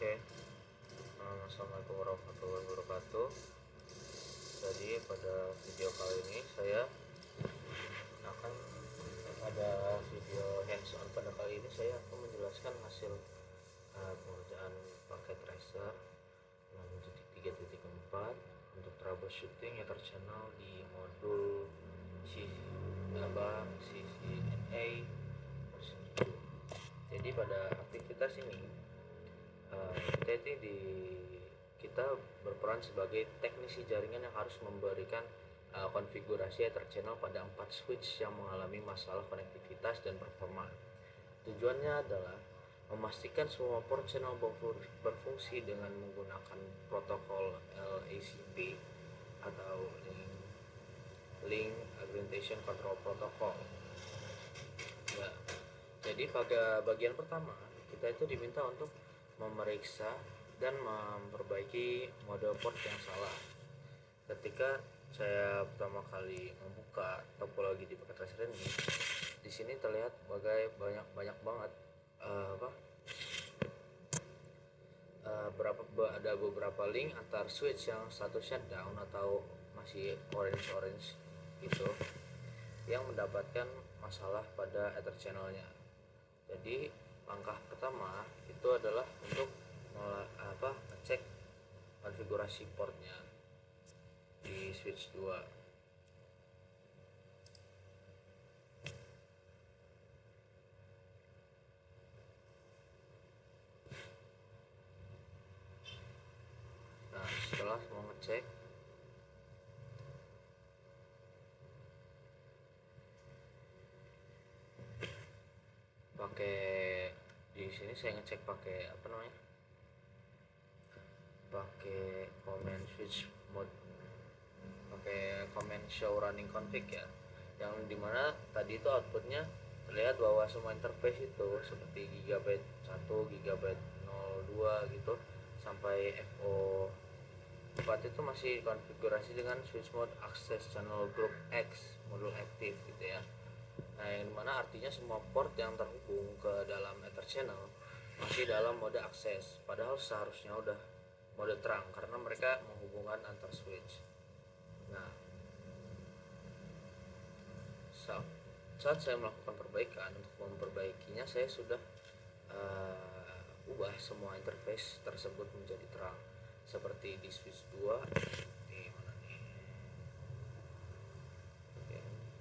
Oke, Assalamualaikum warahmatullahi wabarakatuh. Jadi pada video kali ini saya akan pada video hands on. Pada kali ini saya akan menjelaskan hasil pengerjaan paket tracer 6.3.4 untuk troubleshooting ether channel di modul CCNA versi 7. Jadi pada aktivitas ini kita berperan sebagai teknisi jaringan yang harus memberikan konfigurasi ether channel pada 4 switch yang mengalami masalah konektivitas dan performa. Tujuannya adalah memastikan semua port channel berfungsi dengan menggunakan protokol LACP atau Link Aggregation Control Protocol. Ya, jadi pada bagian pertama kita itu diminta untuk memeriksa dan memperbaiki mode port yang salah. Ketika saya pertama kali membuka topologi di paket tracer ini, di sini terlihat banyak banget ada beberapa link antar switch yang statusnya down atau masih orange gitu, yang mendapatkan masalah pada ether channelnya. Jadi langkah pertama itu adalah untuk ngecek konfigurasi portnya di switch 2. Nah, setelah mau ngecek, di sini saya ngecek pakai pakai command switch mode, pakai command show running config ya, yang dimana tadi itu outputnya terlihat bahwa semua interface itu seperti gigabyte 1, gigabyte 02 gitu sampai FO 4 itu masih konfigurasi dengan switch mode access channel group X modul aktif gitu ya. Nah, yang dimana artinya semua port yang terhubung ke dalam ether channel masih dalam mode akses, padahal seharusnya udah mode terang karena mereka menghubungkan antar switch. Nah, saat saya melakukan perbaikan, untuk memperbaikinya saya sudah ubah semua interface tersebut menjadi terang, seperti di switch 2 di mana nih,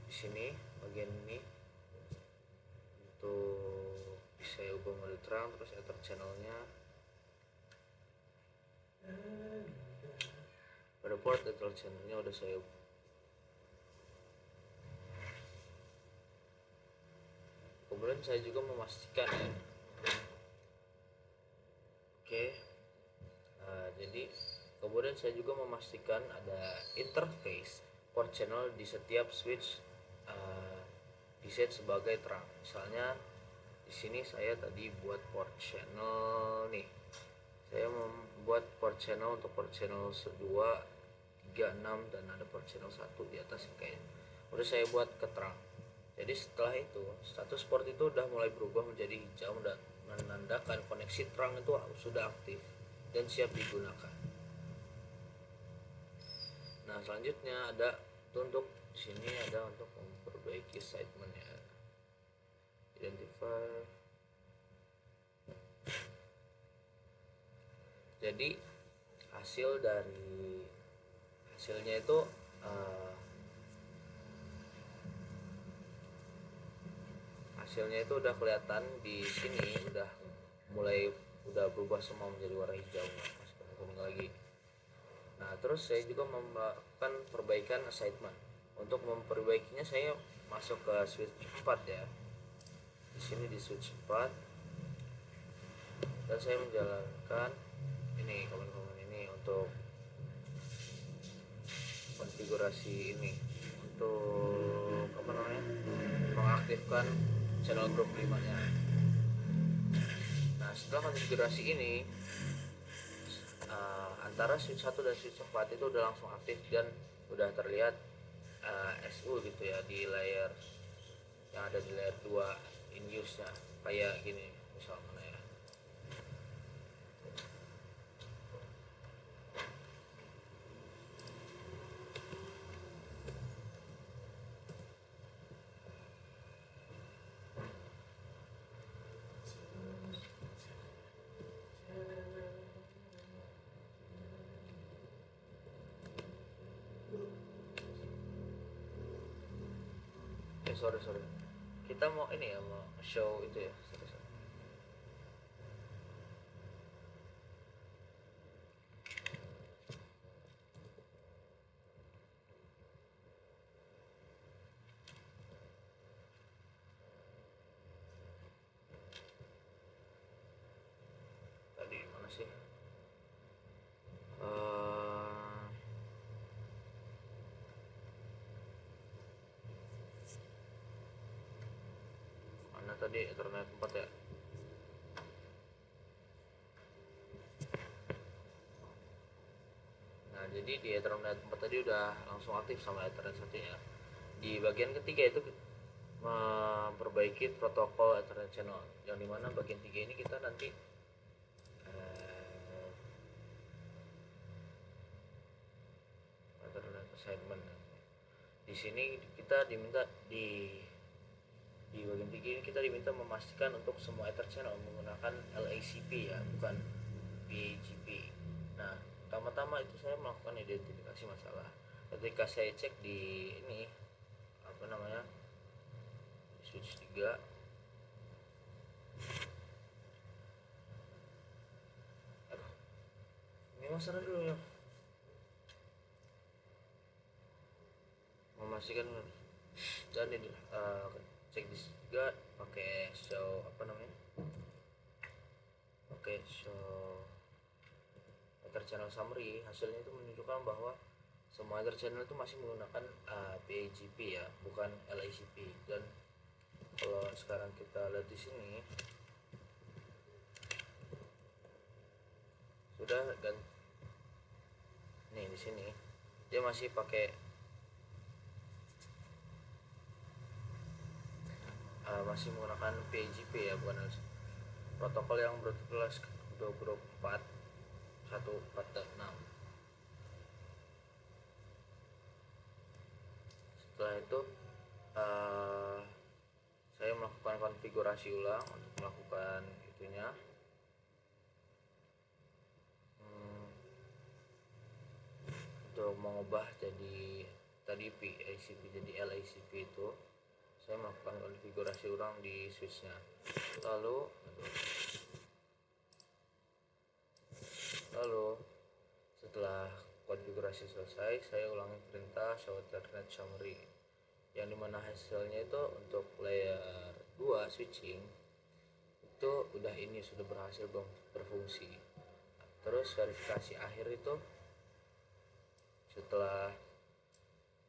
di sini bagian ini untuk saya ubah mode terang. Terus ether channelnya pada port ether channelnya udah saya ubah. Kemudian saya juga memastikan ya. Jadi kemudian saya juga memastikan ada interface port channel di setiap switch diset sebagai terang. Misalnya di sini saya tadi buat port channel nih. Saya membuat port channel untuk port channel 2, 3, 6 dan ada port channel 1 di atas kayaknya. Udah saya buat ke terang. Jadi setelah itu status port itu udah mulai berubah menjadi hijau dan menandakan koneksi terang itu sudah aktif dan siap digunakan. Nah, selanjutnya ada untuk di sini ada untuk memperbaiki segmennya. Identify. Jadi hasilnya itu udah kelihatan di sini, udah berubah semua menjadi warna hijau, masih kuning lagi. Nah, terus saya juga melakukan perbaikan assignment. Untuk memperbaikinya saya masuk ke switch 4 ya. Di sini di switch 4 dan saya menjalankan ini komen-komen ini untuk konfigurasi ini, untuk mengaktifkan channel group 5 nya. Nah, setelah konfigurasi ini antara switch 1 dan switch 4 itu udah langsung aktif dan udah terlihat SU gitu ya di layer yang ada di layer 2 in use nya, kayak gini misalnya ya. sorry sorry, kita mau ini ya, mau show itu ya. Sorry, sorry. Tadi mana sih? Eh, Mana tadi Ethernet 4 ya? Nah, jadi di Ethernet 4 tadi udah langsung aktif sama Ethernet 1 ya. Di bagian ketiga itu memperbaiki protokol Ethernet channel, yang dimana bagian 3 ini kita nanti eh, Ethernet assignment. Di sini kita diminta di bagian 3 ini kita diminta memastikan untuk semua Ether channel menggunakan LACP ya, bukan PGP. Nah, pertama-tama itu saya melakukan identifikasi masalah. Ketika saya cek di ini apa namanya, switch 3, aduh, ini masalah dulu ya, memastikan. Dan ini cek di juga pakai show apa namanya, pakai show Ether channel summary. Hasilnya itu menunjukkan bahwa semua Ether channel itu masih menggunakan PAGP ya, bukan LACP. Dan kalau sekarang kita lihat di sini sudah, dan nih di sini dia masih pakai masih menggunakan PGP ya, bukan protokol yang berkelas 24 146. Setelah itu uh, saya melakukan konfigurasi ulang untuk melakukan itunya. Untuk mengubah jadi tadi PACP jadi LACP itu, saya melakukan konfigurasi ulang di switchnya. Lalu setelah konfigurasi selesai, saya ulangi perintah show Ethernet summary, yang dimana hasilnya itu untuk layer 2 switching itu sudah berhasil berfungsi. Terus verifikasi akhir itu setelah,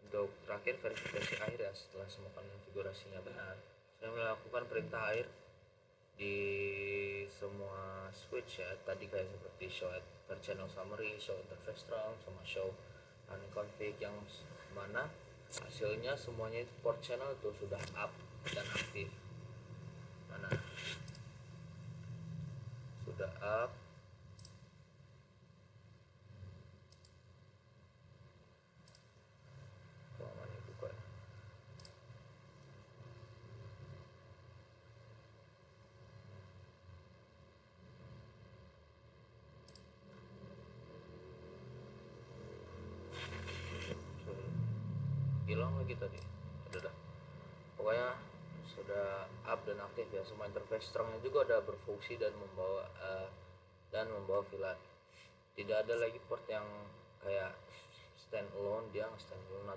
untuk terakhir verifikasi akhir ya, setelah semua konfigurasinya benar, saya melakukan perintah akhir di semua switch ya, tadi kayak seperti show per channel summary, show interface strong, sama show running config, yang mana hasilnya semuanya itu port channel itu sudah up dan aktif. Mana sudah up, mana buka. Hilang lagi tadi, udah dah. Pokoknya sudah up dan aktif ya, semua interface strongnya juga udah berfungsi dan membawa VLAN. Tidak ada lagi port yang kayak standalone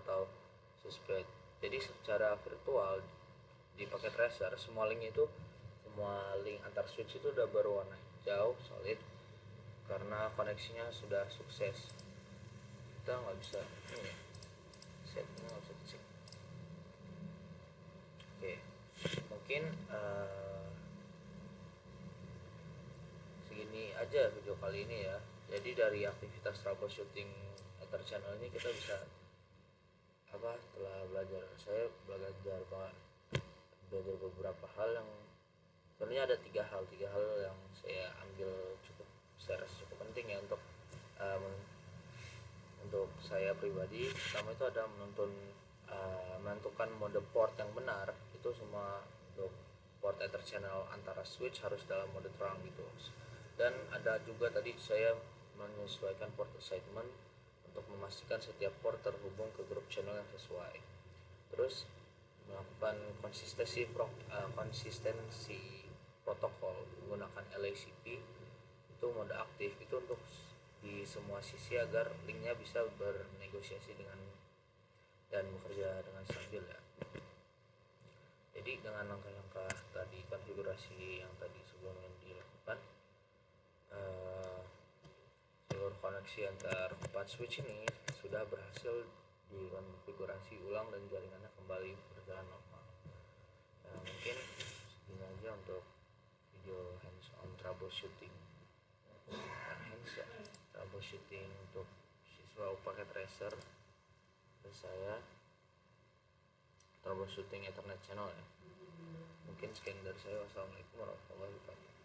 atau suspect. Jadi secara virtual di paket tracer, semua link antar switch itu udah berwarna hijau solid karena koneksinya sudah sukses. Kita nggak bisa ini ya, setnya nggak bisa dicek. Oke, mungkin segini aja video kali ini ya. Jadi dari aktivitas troubleshooting Ether channel ini kita bisa setelah saya belajar beberapa hal yang sebenarnya ada tiga hal yang saya ambil saya rasa cukup penting ya untuk saya pribadi. Pertama itu ada menentukan mode port yang benar. Itu semua untuk port Ether channel antara switch harus dalam mode terang gitu. Dan ada juga tadi saya menyesuaikan port assignment untuk memastikan setiap port terhubung ke grup channel yang sesuai. Terus melakukan konsistensi protokol menggunakan LACP itu mode aktif itu untuk di semua sisi agar linknya bisa bernegosiasi dengan dan bekerja dengan stabil ya. Jadi dengan langkah-langkah tadi konfigurasi yang tadi sebelumnya dilakukan, seluruh koneksi antar 4 switch ini sudah berhasil dikonfigurasi ulang dan jaringannya kembali berjalan normal. Nah, mungkin segini aja untuk video hands on troubleshooting, troubleshooting untuk siswa UPAK Tracer dan saya troubleshooting Ethernet channel ya. Mungkin sekian dari saya. Wassalamualaikum warahmatullahi wabarakatuh.